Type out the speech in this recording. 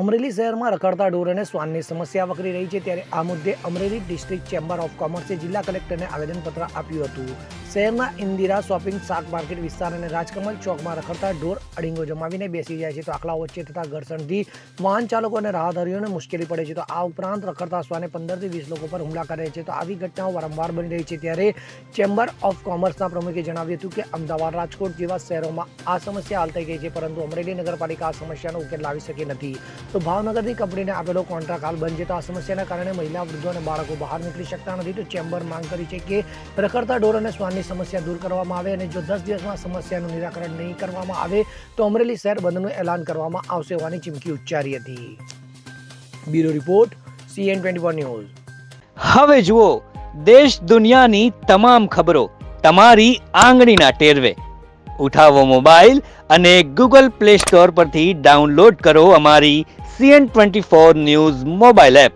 અમરેલી શહેરમાં રખડતા ઢોર અને શ્વાનની સમસ્યા વકરી રહી છે, ત્યારે આ મુદ્દે અમરેલી ડિસ્ટ્રિક્ટ ચેમ્બર ઓફ કોમર્સે જિલ્લા કલેક્ટરને આવેદનપત્ર આપ્યું હતું. શહેરના ઇન્દિરા શોપિંગ શાક માર્કેટ વિસ્તાર અને રાજકમલ ચોકમાં રખડતા ઢોર અડીંગો જમાવીને બેસી જાય છે, તો આખલાઓ વચ્ચે થતા ઘર્ષણથી વાહન ચાલકો અને રાહદારીઓને મુશ્કેલી પડે છે. તો આ ઉપરાંત રખડતા શ્વાને 15 થી 20 લોકો પર હુમલા કરે છે. તો આવી ઘટનાઓ વારંવાર બની રહી છે, ત્યારે ચેમ્બર ઓફ કોમર્સના પ્રમુખે જણાવ્યું હતું કે અમદાવાદ, રાજકોટ જેવા શહેરોમાં આ સમસ્યા હલ થઈ ગઈ છે, પરંતુ અમરેલી નગરપાલિકા આ સમસ્યાનો ઉકેલ લાવી શકી નથી. તો ભાવનગરથી કંપનીને આપેલો કોન્ટ્રાક્ટ હાલ બંધ છે, તો આ સમસ્યાના કારણે મહિલા, વૃદ્ધો અને બાળકો બહાર નીકળી શકતા નથી. તો ચેમ્બર માંગ કરી છે કે રખડતા ઢોર અને શ્વાનની સમસ્યા દૂર કરવામાં આવે, અને જો 10 દિવસમાં સમસ્યાનું નિરાકરણ નહીં કરવામાં આવે તો અમરેલી શહેર બંધનું એલાન કરવામાં આવશે હોવાની ચીમકી ઉચ્ચારી હતી. Bureau report, CN24 news. હવે જુઓ દેશ દુનિયાની તમામ ખબરો તમારી આંગળીના ટેરવે. ઉઠાવો મોબાઈલ અને Google Play Store પરથી ડાઉનલોડ કરો અમારી CN24 ન્યૂઝ મોબાઈલ એપ.